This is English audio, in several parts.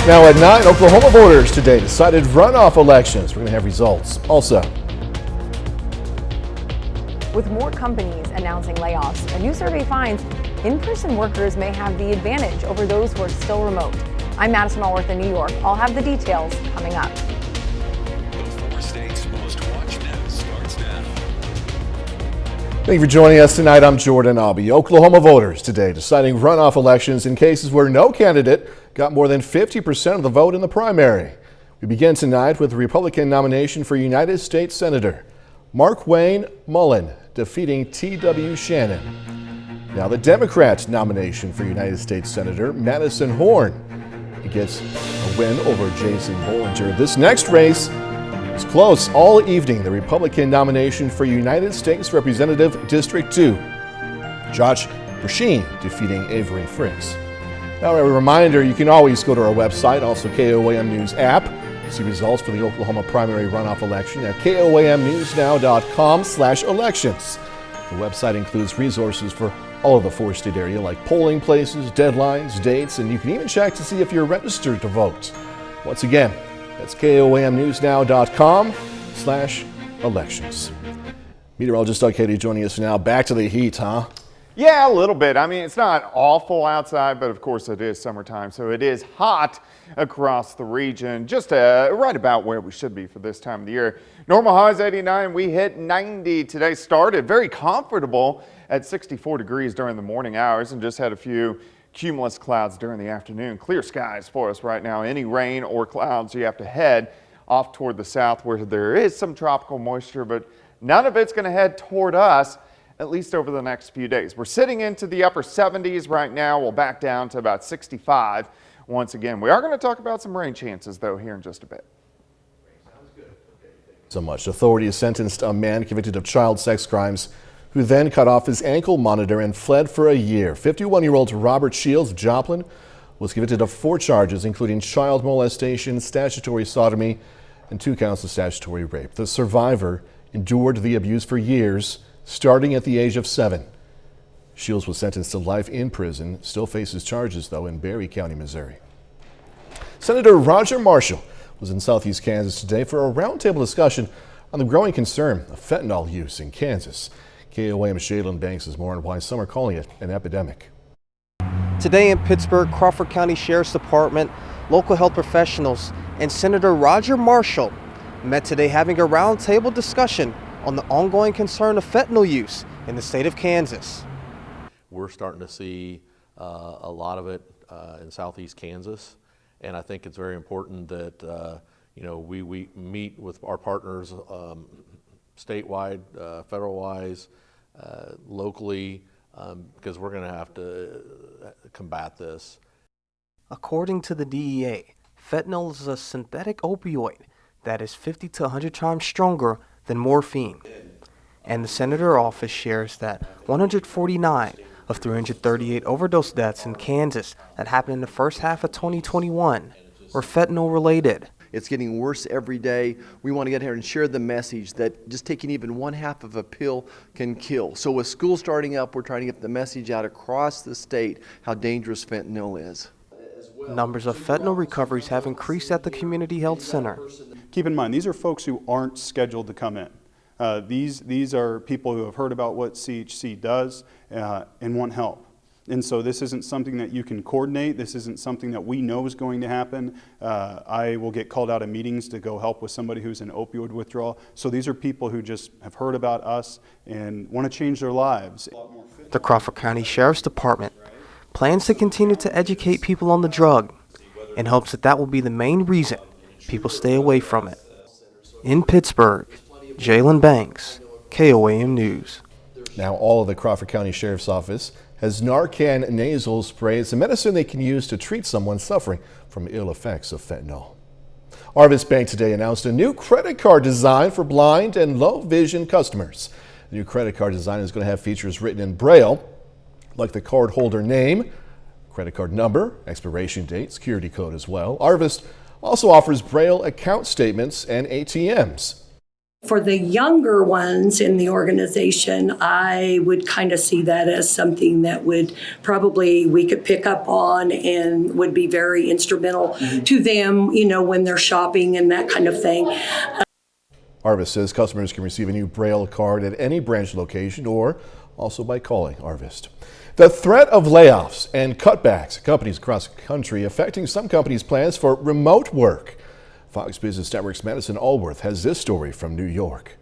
Now at 9, Oklahoma voters today decided runoff elections. We're going to have results. Also, with more companies announcing layoffs, a new survey finds in-person workers may have the advantage over those who are still remote. I'm Madison Allworth in New York. I'll have the details coming up. The 4 states most watched news starts now. thank you for joining us tonight. I'm Jordan Albee. Oklahoma voters today deciding runoff elections in cases where no candidate got more than 50% of the vote in the primary. We begin tonight with the Republican nomination for United States Senator Mark Wayne Mullen defeating T.W. Shannon. Now the Democrat nomination for United States Senator Madison Horn. He gets a win over Jason Bollinger. This next race is close all evening. The Republican nomination for United States Representative District 2. Josh Brasheen defeating Avery Fricks. Now a reminder, you can always go to our website, also KOAM News app. See results for the Oklahoma primary runoff election at koamnewsnow.com/elections. The website includes resources for all of the 4-state area like polling places, deadlines, dates, and you can even check to see if you're registered to vote. Once again, that's koamnewsnow.com/elections. Meteorologist Doug Katie joining us now. Back to the heat, huh? Yeah, a little bit. I mean, it's not awful outside, but of course it is summertime, so it is hot across the region, just right about where we should be for this time of the year. Normal highs 89, we hit 90 today. Started very comfortable at 64 degrees during the morning hours and just had a few cumulus clouds during the afternoon. Clear skies for us right now. Any rain or clouds, you have to head off toward the south where there is some tropical moisture, but none of it's going to head toward us, at least over the next few days. We're sitting into the upper 70s right now. We'll back down to about 65 once again. We are going to talk about some rain chances, though, here in just a bit. So much. Authorities sentenced a man convicted of child sex crimes who then cut off his ankle monitor and fled for a year. 51-year-old Robert Shields of Joplin was convicted of 4 charges, including child molestation, statutory sodomy, and 2 counts of statutory rape. The survivor endured the abuse for years, starting at the age of 7. Shields was sentenced to life in prison, still faces charges, though, in Berry County, Missouri. Senator Roger Marshall was in southeast Kansas today for a roundtable discussion on the growing concern of fentanyl use in Kansas. KOAM's Shaylin Banks is more on why some are calling it an epidemic. Today in Pittsburgh, Crawford County Sheriff's Department, local health professionals, and Senator Roger Marshall met today having a roundtable discussion on the ongoing concern of fentanyl use in the state of Kansas. We're starting to see a lot of it in southeast Kansas, and I think it's very important that we meet with our partners statewide, federal-wise, locally, because we're going to have to combat this. According to the DEA, fentanyl is a synthetic opioid that is 50 to 100 times stronger than morphine. And the senator office shares that 149 of 338 overdose deaths in Kansas that happened in the first half of 2021 were fentanyl related. It's getting worse every day. We want to get here and share the message that just taking even 1/2 of a pill can kill. So with school starting up, we're trying to get the message out across the state how dangerous fentanyl is. Numbers of fentanyl recoveries have increased at the community health center. Keep in mind, these are folks who aren't scheduled to come in. These are people who have heard about what CHC does and want help. And so this isn't something that you can coordinate. This isn't something that we know is going to happen. I will get called out of meetings to go help with somebody who's in opioid withdrawal. So these are people who just have heard about us and want to change their lives. The Crawford County Sheriff's Department plans to continue to educate people on the drug in hopes that will be the main reason people stay away from it. In Pittsburgh, Jalen Banks, KOAM News. Now all of the Crawford County Sheriff's Office has Narcan nasal spray. It's a medicine they can use to treat someone suffering from ill effects of fentanyl. Arvis Bank today announced a new credit card design for blind and low vision customers. The new credit card design is going to have features written in Braille, like the card holder name, credit card number, expiration date, security code as well. Arvis also offers Braille account statements and ATMs. For the younger ones in the organization, I would kind of see that as something that would probably we could pick up on and would be very instrumental to them, when they're shopping and that kind of thing. Harvest says customers can receive a new Braille card at any branch location or also by calling Harvest. The threat of layoffs and cutbacks at companies across the country affecting some companies' plans for remote work. Fox Business Network's Madison Allworth has this story from New York.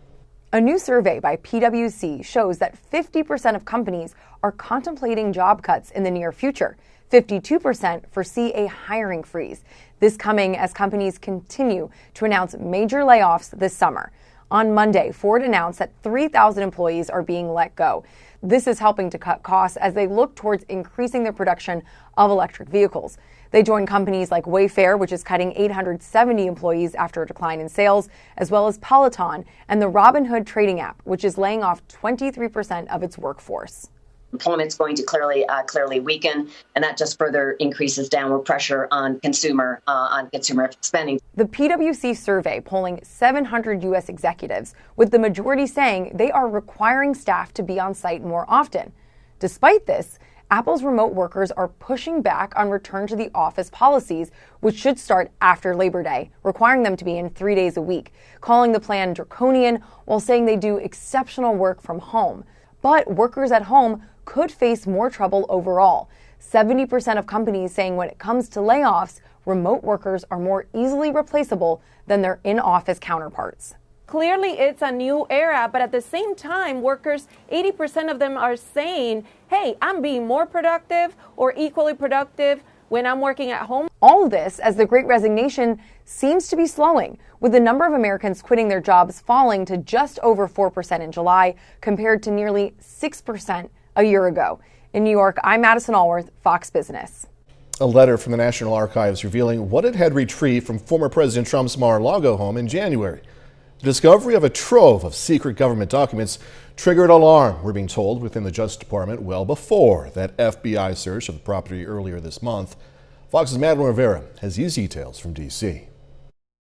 A new survey by PwC shows that 50% of companies are contemplating job cuts in the near future. 52% foresee a hiring freeze. This coming as companies continue to announce major layoffs this summer. On Monday, Ford announced that 3,000 employees are being let go. This is helping to cut costs as they look towards increasing their production of electric vehicles. They join companies like Wayfair, which is cutting 870 employees after a decline in sales, as well as Peloton and the Robinhood trading app, which is laying off 23% of its workforce. Employment's going to clearly weaken, and that just further increases downward pressure on consumer spending. The PwC survey polling 700 U.S. executives, with the majority saying they are requiring staff to be on site more often. Despite this, Apple's remote workers are pushing back on return to the office policies, which should start after Labor Day, requiring them to be in 3 days a week, calling the plan draconian while saying they do exceptional work from home. But workers at home could face more trouble overall. 70% of companies saying when it comes to layoffs, remote workers are more easily replaceable than their in-office counterparts. Clearly, it's a new era, but at the same time, workers, 80% of them are saying, hey, I'm being more productive or equally productive when I'm working at home. All of this as the Great Resignation seems to be slowing, with the number of Americans quitting their jobs falling to just over 4% in July, compared to nearly 6% a year ago. In New York, I'm Madison Allworth, Fox Business. A letter from the National Archives revealing what it had retrieved from former President Trump's Mar-a-Lago home in January. The discovery of a trove of secret government documents triggered alarm, we're being told, within the Justice Department well before that FBI search of the property earlier this month. Fox's Madeline Rivera has these details from D.C.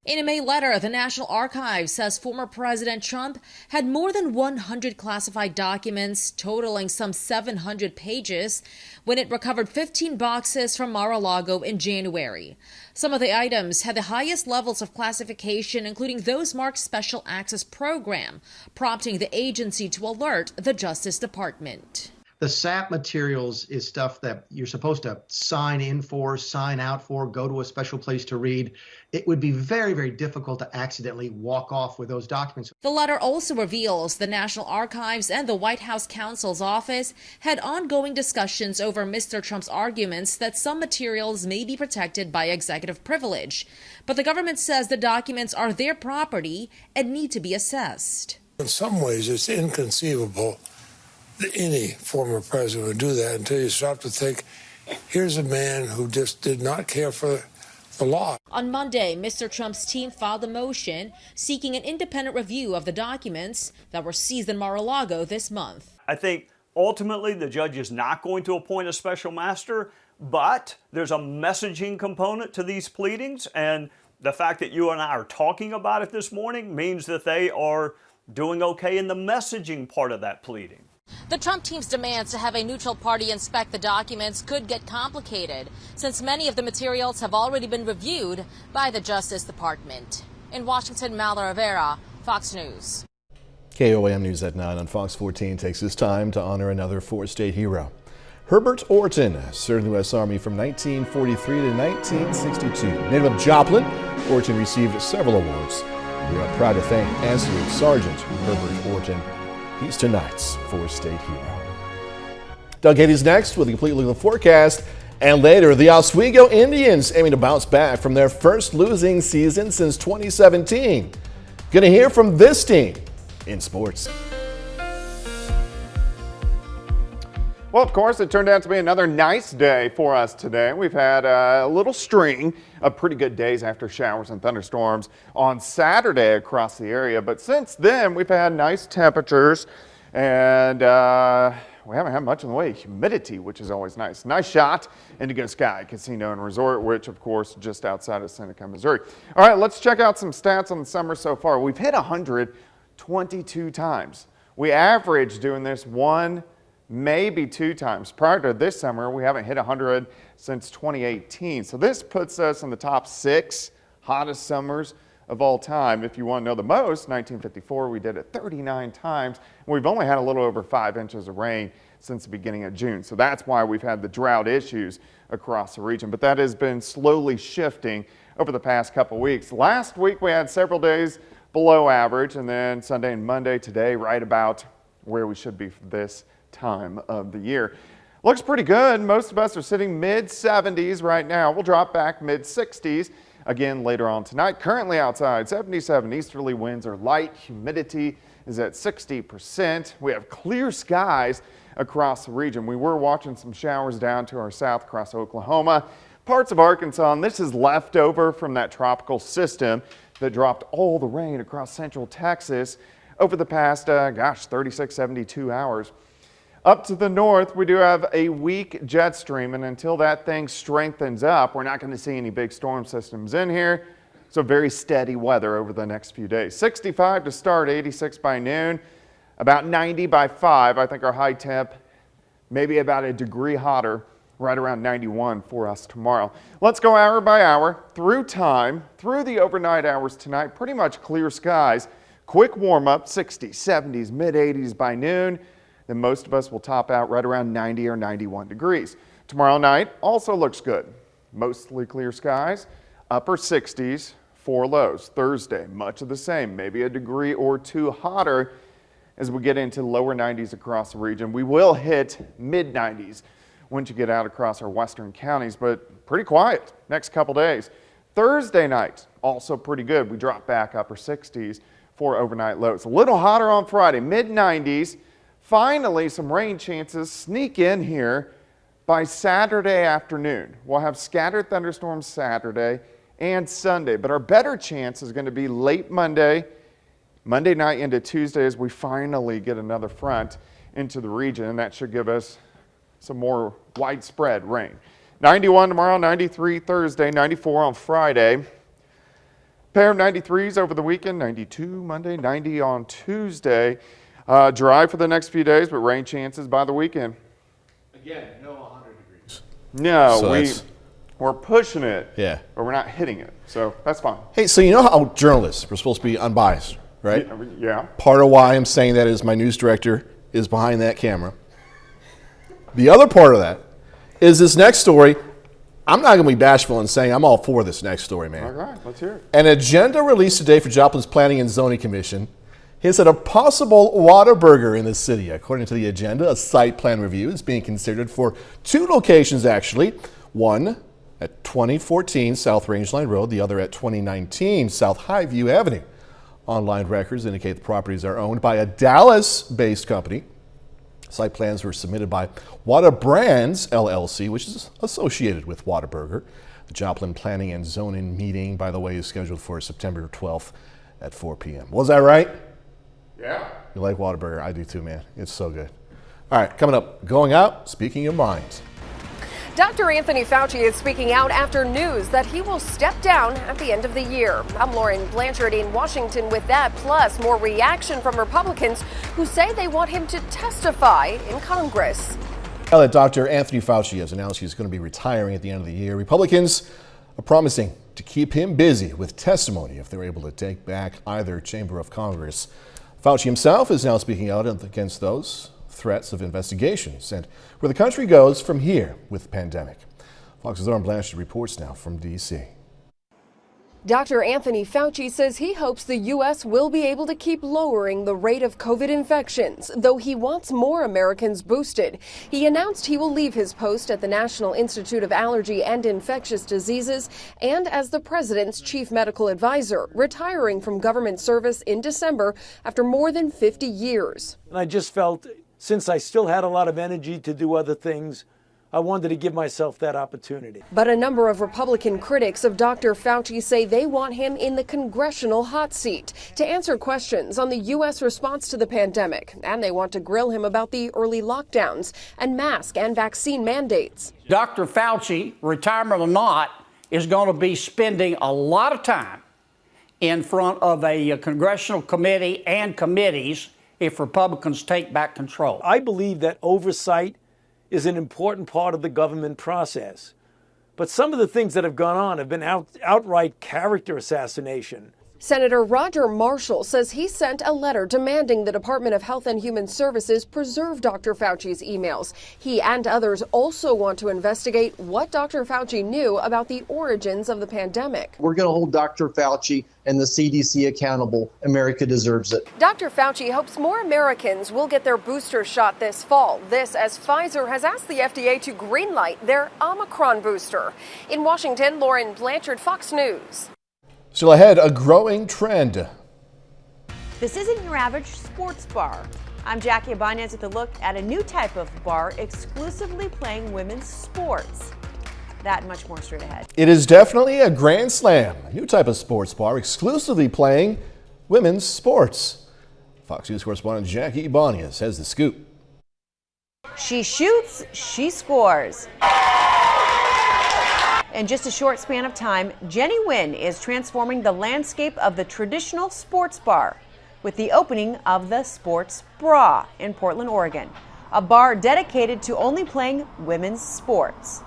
In a May letter, the National Archives says former President Trump had more than 100 classified documents, totaling some 700 pages, when it recovered 15 boxes from Mar-a-Lago in January. Some of the items had the highest levels of classification, including those marked Special Access Program, prompting the agency to alert the Justice Department. The SAP materials is stuff that you're supposed to sign in for, sign out for, go to a special place to read. It would be very, very difficult to accidentally walk off with those documents. The letter also reveals the National Archives and the White House counsel's office had ongoing discussions over Mr. Trump's arguments that some materials may be protected by executive privilege. But the government says the documents are their property and need to be assessed. In some ways, it's inconceivable that any former president would do that until you stop to think, here's a man who just did not care for the law. On Monday, Mr. Trump's team filed a motion seeking an independent review of the documents that were seized in Mar-a-Lago this month. I think ultimately the judge is not going to appoint a special master, but there's a messaging component to these pleadings, and the fact that you and I are talking about it this morning means that they are doing okay in the messaging part of that pleading. The Trump team's demands to have a neutral party inspect the documents could get complicated, since many of the materials have already been reviewed by the Justice Department. In Washington, Madeline Rivera, Fox News. KOAM News at 9 on Fox 14 takes this time to honor another four-state hero. Herbert Orton served in the U.S. Army from 1943 to 1962. Native of Joplin, Orton received several awards. We are proud to thank Anthony Sergeant Herbert Orton. He's tonight's four-state hero. Doug Hady's next with a complete look at the forecast. And later, the Oswego Indians aiming to bounce back from their first losing season since 2017. Gonna hear from this team in sports. Well, of course, it turned out to be another nice day for us today. We've had a little string of pretty good days after showers and thunderstorms on Saturday across the area. But since then, we've had nice temperatures, and we haven't had much in the way of humidity, which is always nice. Nice shot, Indigo Sky Casino and Resort, which, of course, just outside of Seneca, Missouri. All right, let's check out some stats on the summer so far. We've hit 100 22 times. We average doing this 1, maybe 2 times. Prior to this summer, we haven't hit 100 since 2018. So this puts us in the top 6 hottest summers of all time. If you want to know the most, 1954, we did it 39 times. We've only had a little over 5 inches of rain since the beginning of June. So that's why we've had the drought issues across the region. But that has been slowly shifting over the past couple weeks. Last week, we had several days below average, and then Sunday and Monday today, right about where we should be for this time of the year. Looks pretty good. Most of us are sitting mid-70s right now. We'll drop back mid-60s again later on tonight. Currently outside, 77 easterly winds are light. Humidity is at 60%. We have clear skies across the region. We were watching some showers down to our south across Oklahoma, parts of Arkansas, and this is left over from that tropical system that dropped all the rain across central Texas over the past, 36, 72 hours. Up to the north, we do have a weak jet stream, and until that thing strengthens up, we're not going to see any big storm systems in here. So very steady weather over the next few days. 65 to start, 86 by noon, about 90 by 5. I think our high temp, maybe about a degree hotter, right around 91 for us tomorrow. Let's go hour by hour through time, through the overnight hours tonight. Pretty much clear skies. Quick warm up, 60s, 70s, mid 80s by noon. Then most of us will top out right around 90 or 91 degrees. Tomorrow night also looks good. Mostly clear skies, upper 60s, 4 lows. Thursday, much of the same, maybe a degree or 2 hotter as we get into lower 90s across the region. We will hit mid 90s once you get out across our western counties, but pretty quiet next couple days. Thursday night, also pretty good. We drop back upper 60s for overnight lows. A little hotter on Friday, mid 90s. Finally, some rain chances sneak in here by Saturday afternoon. We'll have scattered thunderstorms Saturday and Sunday, but our better chance is going to be late Monday night into Tuesday as we finally get another front into the region, and that should give us some more widespread rain. 91 tomorrow, 93 Thursday, 94 on Friday. Pair of 93s over the weekend, 92 Monday, 90 on Tuesday. Dry for the next few days, but rain chances by the weekend. Again, no 100 degrees. No, So we're pushing it, Yeah. but we're not hitting it, so that's fine. Hey, so you know how journalists are supposed to be unbiased, right? Yeah. Part of why I'm saying that is my news director is behind that camera. The other part of that is this next story. I'm not going to be bashful in saying I'm all for this next story, man. All right, let's hear it. An agenda released today for Joplin's Planning and Zoning Commission hints at a possible Whataburger in the city. According to the agenda, a site plan review is being considered for 2 locations, actually. One at 2014 South Rangeline Road, the other at 2019 South Highview Avenue. Online records indicate the properties are owned by a Dallas-based company. Site plans were submitted by Whata Brands, LLC, which is associated with Whataburger. The Joplin Planning and Zoning meeting, by the way, is scheduled for September 12th at 4 p.m. Was that right? Yeah. You like Whataburger? I do too, man. It's so good. All right, coming up, going out, speaking your mind. Dr. Anthony Fauci is speaking out after news that he will step down at the end of the year. I'm Lauren Blanchard in Washington with that, plus more reaction from Republicans who say they want him to testify in Congress. Now that Dr. Anthony Fauci has announced he's going to be retiring at the end of the year, Republicans are promising to keep him busy with testimony if they're able to take back either chamber of Congress. Fauci himself is now speaking out against those threats of investigations and where the country goes from here with the pandemic. Fox's Lauren Blanchard reports now from D.C. Dr. Anthony Fauci says he hopes the U.S. will be able to keep lowering the rate of COVID infections, though he wants more Americans boosted. He announced he will leave his post at the National Institute of Allergy and Infectious Diseases and as the president's chief medical advisor, retiring from government service in December after more than 50 years. And I just felt, since I still had a lot of energy to do other things, I wanted to give myself that opportunity. But a number of Republican critics of Dr. Fauci say they want him in the congressional hot seat to answer questions on the U.S. response to the pandemic. And they want to grill him about the early lockdowns and mask and vaccine mandates. Dr. Fauci, retirement or not, is going to be spending a lot of time in front of a congressional committee and committees if Republicans take back control. I believe that oversight is an important part of the government process. But some of the things that have gone on have been outright character assassination. Senator Roger Marshall says he sent a letter demanding the Department of Health and Human Services preserve Dr. Fauci's emails. He and others also want to investigate what Dr. Fauci knew about the origins of the pandemic. We're going to hold Dr. Fauci and the CDC accountable. America deserves it. Dr. Fauci hopes more Americans will get their booster shot this fall. This as Pfizer has asked the FDA to greenlight their Omicron booster. In Washington, Lauren Blanchard, Fox News. Still ahead, a growing trend. This isn't your average sports bar. I'm Jackie Ibanez with a look at a new type of bar exclusively playing women's sports. That and much more straight ahead. It is definitely a grand slam, a new type of sports bar exclusively playing women's sports. Fox News correspondent Jackie Ibanez has the scoop. She shoots, she scores. In just a short span of time, Jenny Nguyen is transforming the landscape of the traditional sports bar with the opening of the Sports Bra in Portland, Oregon, a bar dedicated to only playing women's sports.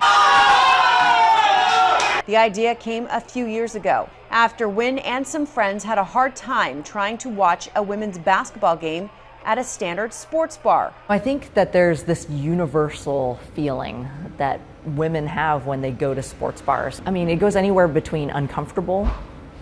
The idea came a few years ago after Nguyen and some friends had a hard time trying to watch a women's basketball game at a standard sports bar. I think that there's this universal feeling that women have when they go to sports bars. I mean, it goes anywhere between uncomfortable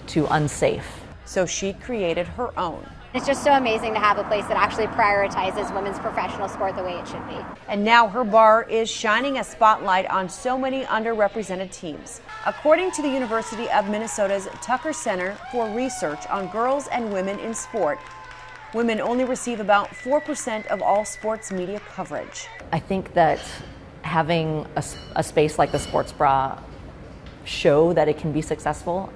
to unsafe. So she created her own. It's just so amazing to have a place that actually prioritizes women's professional sport the way it should be. And now her bar is shining a spotlight on so many underrepresented teams. According to the University of Minnesota's Tucker Center for Research on Girls and Women in Sport, women only receive about 4% of all sports media coverage. I think that having a space like the Sports Bra show that it can be successful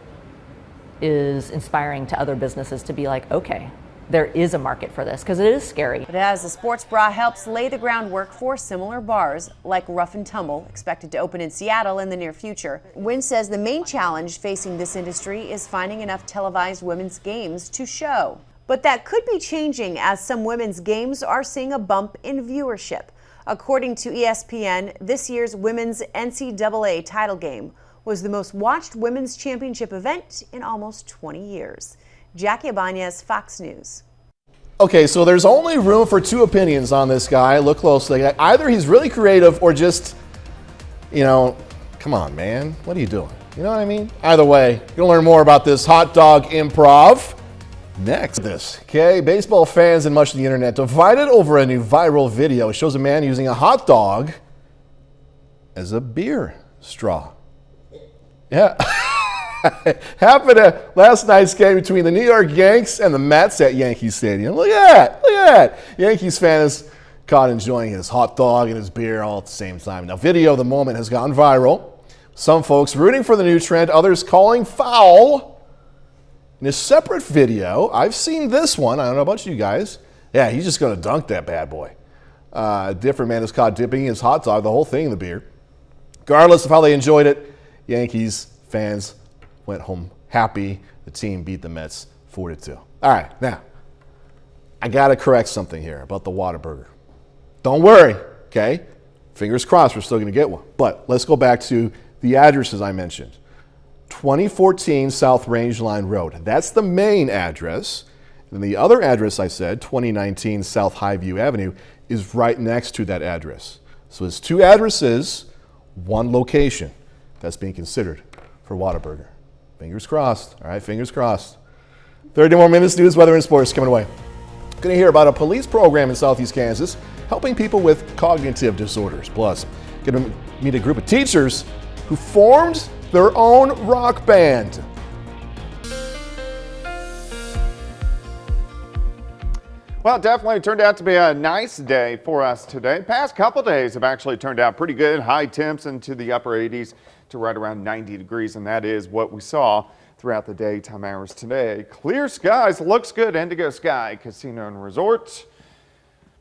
is inspiring to other businesses to be like, okay, there is a market for this, because it is scary. But as the Sports Bra helps lay the groundwork for similar bars like Rough and Tumble, expected to open in Seattle in the near future, Nguyen says the main challenge facing this industry is finding enough televised women's games to show. But that could be changing as some women's games are seeing a bump in viewership. According to ESPN, this year's women's NCAA title game was the most watched women's championship event in almost 20 years. Jackie Ibanez, Fox News. Okay, so there's only room for two opinions on this guy. Look closely. Either he's really creative or just, come on, man. What are you doing? You know what I mean? Either way, you'll learn more about this hot dog improv next. Okay, baseball fans and much of the internet divided over a new viral video. It shows a man using a hot dog as a beer straw. Yeah. Happened at last night's game between the New York Yanks and the Mets at Yankee Stadium. Look at that. Yankees fan is caught enjoying his hot dog and his beer all at the same time. Now, video of the moment has gone viral. Some folks rooting for the new trend, others calling foul. In a separate video, I've seen this one. I don't know about you guys. Yeah, he's just going to dunk that bad boy. A different man is caught dipping his hot dog, the whole thing in the beer. Regardless of how they enjoyed it, Yankees fans went home happy. The team beat the Mets 4-2. All right, now, I got to correct something here about the Whataburger. Don't worry, okay? Fingers crossed we're still going to get one. But let's go back to the addresses I mentioned. 2014 South Rangeline Road. That's the main address. And the other address I said, 2019 South Highview Avenue, is right next to that address. So it's two addresses, one location that's being considered for Whataburger. Fingers crossed. All right, fingers crossed. 30 more minutes, news, weather, and sports coming away. Going to hear about a police program in Southeast Kansas helping people with cognitive disorders. Plus, going to meet a group of teachers who formed their own rock band. Well, it definitely turned out to be a nice day for us today. The past couple days have actually turned out pretty good. High temps into the upper 80s to right around 90 degrees, and that is what we saw throughout the daytime hours today. Clear skies, looks good. Indigo Sky Casino and Resort.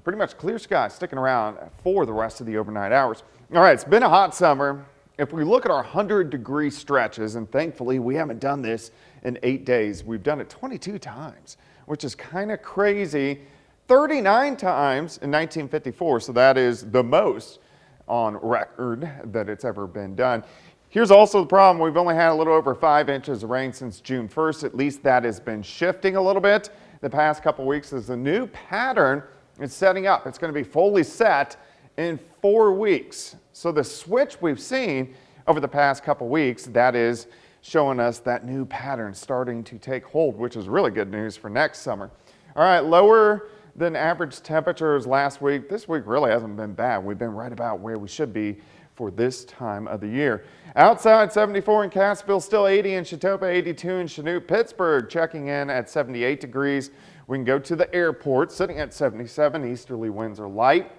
Pretty much clear skies sticking around for the rest of the overnight hours. All right, it's been a hot summer. If we look at our 100-degree stretches, and thankfully we haven't done this in 8 days, we've done it 22 times, which is kind of crazy. 39 times in 1954, so that is the most on record that it's ever been done. Here's also the problem. We've only had a little over 5 inches of rain since June 1st. At least that has been shifting a little bit the past couple weeks as the new pattern is setting up. It's going to be fully set in 4 weeks. So the switch we've seen over the past couple weeks, that is showing us that new pattern starting to take hold, which is really good news for next summer. All right, lower than average temperatures last week. This week really hasn't been bad. We've been right about where we should be for this time of the year. Outside, 74 in Cassville, still 80 in Chautauqua, 82 in Chanute. Pittsburgh checking in at 78 degrees. We can go to the airport, sitting at 77. Easterly winds are light.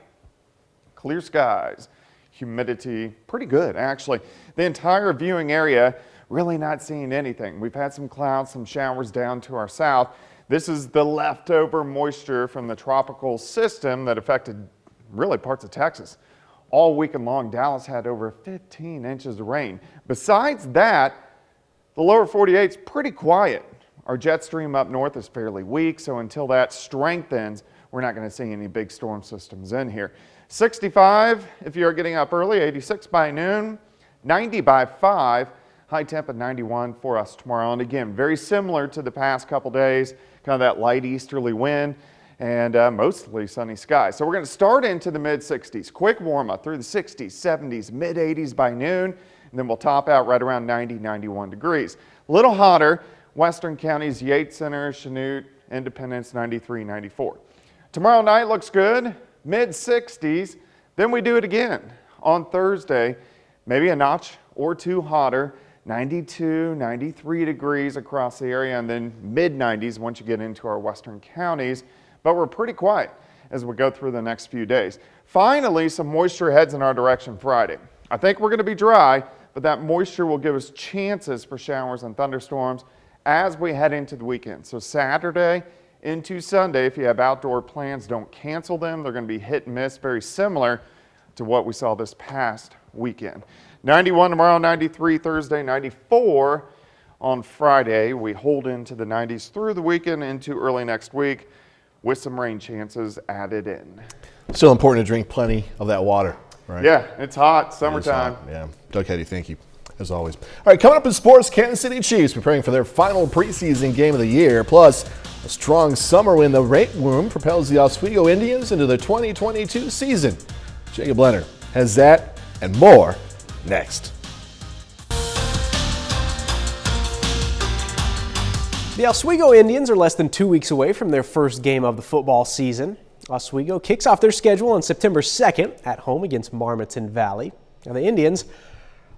Clear skies. Humidity pretty good, actually. The entire viewing area really not seeing anything. We've had some clouds, some showers down to our south. This is the leftover moisture from the tropical system that affected really parts of Texas. All weekend long, Dallas had over 15 inches of rain. Besides that, the lower 48 is pretty quiet. Our jet stream up north is fairly weak, so until that strengthens, we're not going to see any big storm systems in here. 65 if you're getting up early, 86 by noon, 90 by 5. High temp at 91 for us tomorrow. And again, very similar to the past couple days, kind of that light easterly wind and mostly sunny skies. So we're going to start into the mid 60s. Quick warm up through the 60s, 70s, mid 80s by noon. And then we'll top out right around 90, 91 degrees. A little hotter, western counties, Yates Center, Chanute, Independence, 93, 94. Tomorrow night looks good, mid 60s. Then we do it again on Thursday, maybe a notch or two hotter. 92, 93 degrees across the area, and then mid-90s once you get into our western counties. But we're pretty quiet as we go through the next few days. Finally, some moisture heads in our direction Friday. I think we're going to be dry, but that moisture will give us chances for showers and thunderstorms as we head into the weekend. So Saturday into Sunday, if you have outdoor plans, don't cancel them. They're going to be hit and miss, very similar to what we saw this past weekend. 91 tomorrow, 93 Thursday, 94 on Friday. We hold into the 90s through the weekend into early next week with some rain chances added in. Still important to drink plenty of that water, right? Yeah, it's hot, summertime. It is hot. Yeah. Doug Heddy, thank you, as always. All right, coming up in sports, Kansas City Chiefs preparing for their final preseason game of the year. Plus, a strong summer in the weight room propels the Oswego Indians into the 2022 season. Jacob Leonard has that and more next. The Oswego Indians are less than 2 weeks away from their first game of the football season. Oswego kicks off their schedule on September 2nd at home against Marmaton Valley. Now the Indians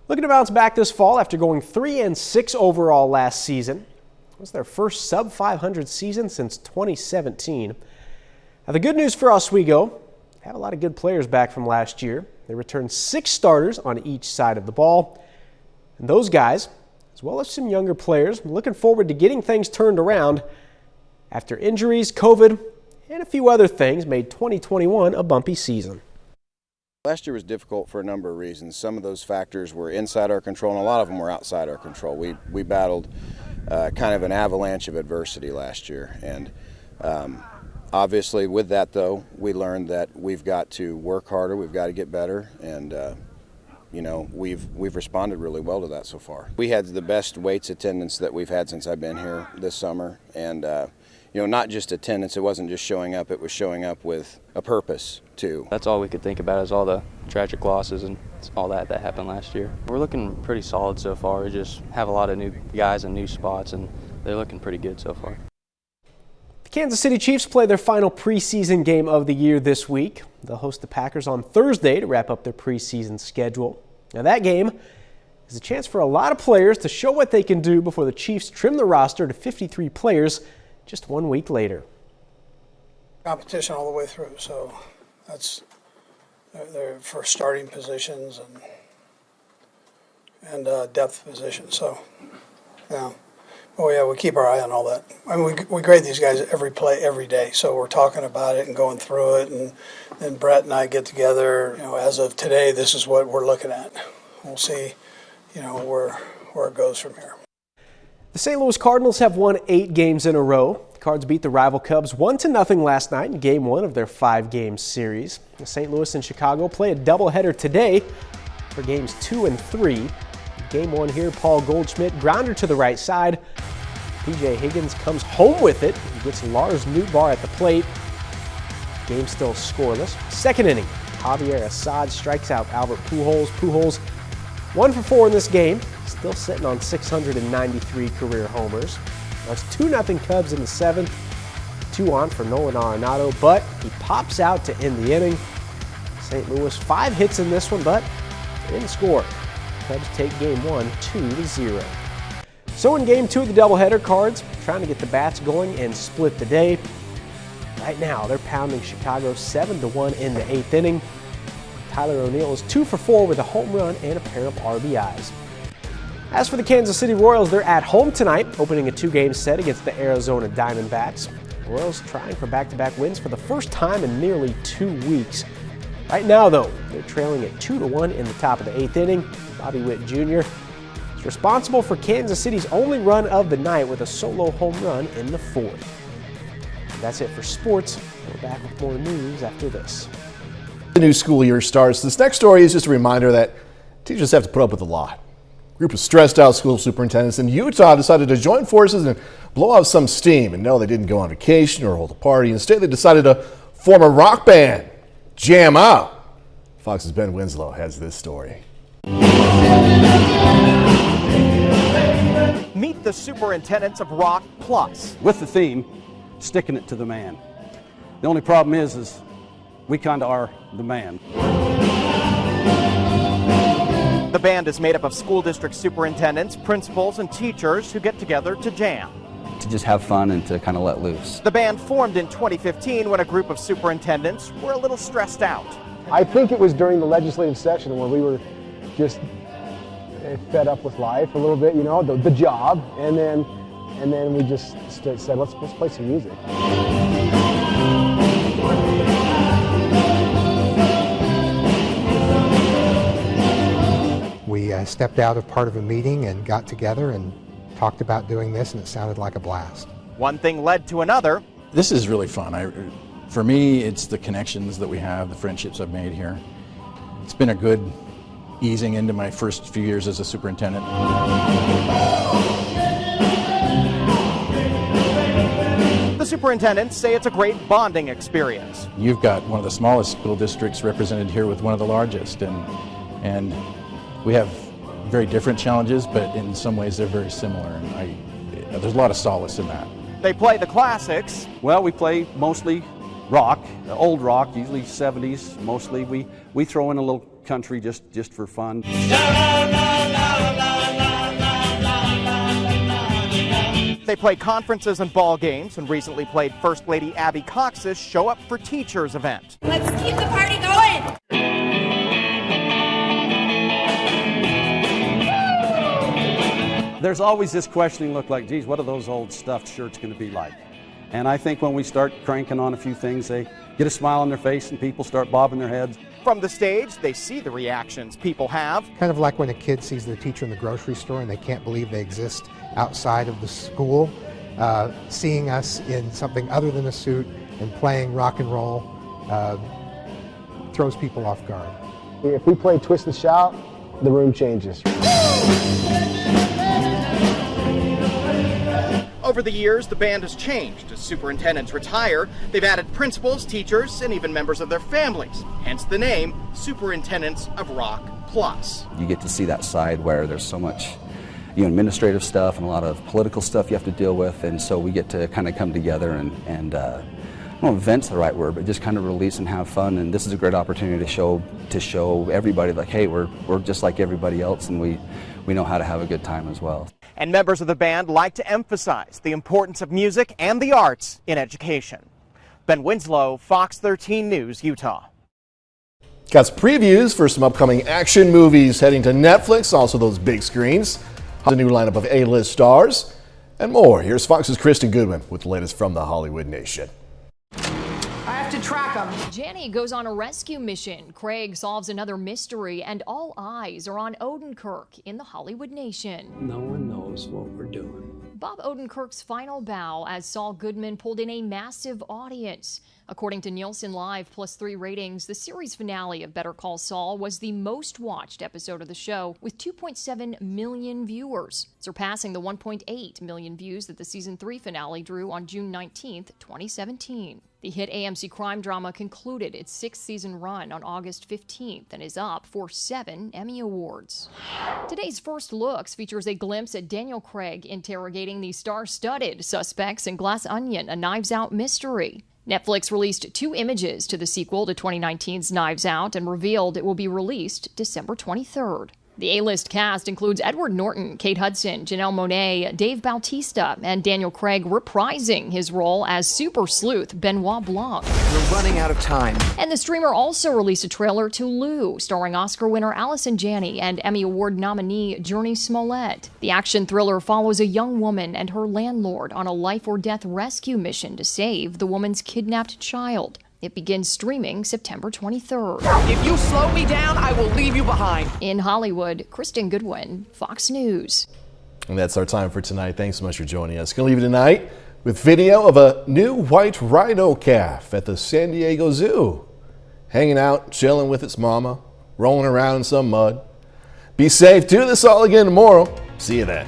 looking to bounce back this fall after going 3-6 overall last season. It was their first sub-500 season since 2017. Now the good news for Oswego, they have a lot of good players back from last year. They returned 6 starters on each side of the ball. And those guys, as well as some younger players, are looking forward to getting things turned around after injuries, COVID, and a few other things made 2021 a bumpy season. Last year was difficult for a number of reasons. Some of those factors were inside our control, and a lot of them were outside our control. We battled kind of an avalanche of adversity last year, and obviously with that though, we learned that we've got to work harder, we've got to get better, and you know, we've responded really well to that so far. We had the best weights attendance that we've had since I've been here this summer, and you know, not just attendance, it wasn't just showing up, it was showing up with a purpose too. That's all we could think about is all the tragic losses and all that happened last year. We're looking pretty solid so far. We just have a lot of new guys and new spots, and they're looking pretty good so far. The Kansas City Chiefs play their final preseason game of the year this week. They'll host the Packers on Thursday to wrap up their preseason schedule. Now that game is a chance for a lot of players to show what they can do before the Chiefs trim the roster to 53 players just 1 week later. Competition all the way through, so that's they're for starting positions and depth positions. So yeah. Oh yeah, we keep our eye on all that. I mean, we grade these guys every play, every day. So we're talking about it and going through it, and then Brett and I get together. You know, as of today, this is what we're looking at. we'll see, where it goes from here. The St. Louis Cardinals have won 8 games in a row. The Cards beat the rival Cubs 1-0 last night in Game 1 of their 5-game series. St. Louis and Chicago play a doubleheader today for Games 2 and 3. Game 1 here, Paul Goldschmidt, grounder to the right side. P.J. Higgins comes home with it. He gets Lars Nootbaar at the plate. Game still scoreless. Second inning, Javier Assad strikes out Albert Pujols. Pujols 1 for 4 in this game, still sitting on 693 career homers. Now it's 2-0 Cubs in the 7th. 2 on for Nolan Arenado, but he pops out to end the inning. St. Louis 5 hits in this one, but they didn't score. Cubs take Game 1 2-0. So in Game 2 of the doubleheader, Cards trying to get the bats going and split the day. Right now, they're pounding Chicago 7-1 in the 8th inning. Tyler O'Neill is 2 for 4 with a home run and a pair of RBIs. As for the Kansas City Royals, they're at home tonight, opening a 2-game set against the Arizona Diamondbacks. The Royals trying for back-to-back wins for the first time in nearly 2 weeks. Right now, though, they're trailing at 2-1 in the top of the 8th inning. Bobby Witt Jr. is responsible for Kansas City's only run of the night with a solo home run in the 4th. That's it for sports. We're back with more news after this. The new school year starts. This next story is just a reminder that teachers have to put up with a lot. A group of stressed out school superintendents in Utah decided to join forces and blow off some steam. And no, they didn't go on vacation or hold a party. Instead, they decided to form a rock band, jam out. Fox's Ben Winslow has this story. Meet the superintendents of Rock Plus. With the theme, sticking it to the man. The only problem is we kind of are the man. The band is made up of school district superintendents, principals, and teachers who get together to jam. To just have fun and to kind of let loose. The band formed in 2015 when a group of superintendents were a little stressed out. I think it was during the legislative session where we were just fed up with life a little bit, the job, and then we just said, let's play some music. We stepped out of part of a meeting and got together and talked about doing this, and it sounded like a blast. One thing led to another. This is really fun. For me, it's the connections that we have, the friendships I've made here. It's been a good easing into my first few years as a superintendent. The superintendents say it's a great bonding experience. You've got one of the smallest school districts represented here with one of the largest, and we have very different challenges, but in some ways they're very similar, and there's a lot of solace in that. They play the classics. Well, we play mostly rock, old rock, usually 70s mostly. We throw in a little country just for fun. They play conferences and ball games, and recently played First Lady Abby Cox's Show Up for Teachers event. Let's keep the party going! There's always this questioning look like, geez, what are those old stuffed shirts going to be like? And I think when we start cranking on a few things, they get a smile on their face and people start bobbing their heads. From the stage, they see the reactions people have. Kind of like when a kid sees their teacher in the grocery store and they can't believe they exist outside of the school. Seeing us in something other than a suit and playing rock and roll throws people off guard. If we play Twist and Shout, the room changes. Over the years, the band has changed. As superintendents retire, they've added principals, teachers, and even members of their families. Hence the name, Superintendents of Rock Plus. You get to see that side where there's so much administrative stuff and a lot of political stuff you have to deal with, and so we get to kind of come together and I don't know if vent's the right word, but just kind of release and have fun. And this is a great opportunity to show everybody, like, hey, we're just like everybody else, and we know how to have a good time as well. And members of the band like to emphasize the importance of music and the arts in education. Ben Winslow, Fox 13 News, Utah. Got some previews for some upcoming action movies heading to Netflix, also those big screens. The new lineup of A-list stars and more. Here's Fox's Kristen Goodwin with the latest from the Hollywood Nation. I have to track welcome. Janny goes on a rescue mission. Craig solves another mystery, and all eyes are on Odenkirk in the Hollywood Nation. No one knows what we're doing. Bob Odenkirk's final bow as Saul Goodman pulled in a massive audience. According to Nielsen Live +3 ratings, the series finale of Better Call Saul was the most watched episode of the show, with 2.7 million viewers, surpassing the 1.8 million views that the season 3 finale drew on June 19th, 2017. The hit AMC crime drama concluded its 6th season run on August 15th and is up for 7 Emmy Awards. Today's First Looks features a glimpse at Daniel Craig interrogating the star-studded suspects in Glass Onion, a Knives Out mystery. Netflix released 2 images to the sequel to 2019's Knives Out and revealed it will be released December 23rd. The A-list cast includes Edward Norton, Kate Hudson, Janelle Monáe, Dave Bautista, and Daniel Craig reprising his role as super sleuth Benoit Blanc. We're running out of time. And the streamer also released a trailer to Lou, starring Oscar winner Allison Janney and Emmy Award nominee Journey Smollett. The action thriller follows a young woman and her landlord on a life-or-death rescue mission to save the woman's kidnapped child. It begins streaming September 23rd. If you slow me down, I will leave you behind. In Hollywood, Kristen Goodwin, Fox News. And that's our time for tonight. Thanks so much for joining us. Gonna leave you tonight with video of a new white rhino calf at the San Diego Zoo. Hanging out, chilling with its mama, rolling around in some mud. Be safe. Do this all again tomorrow. See you then.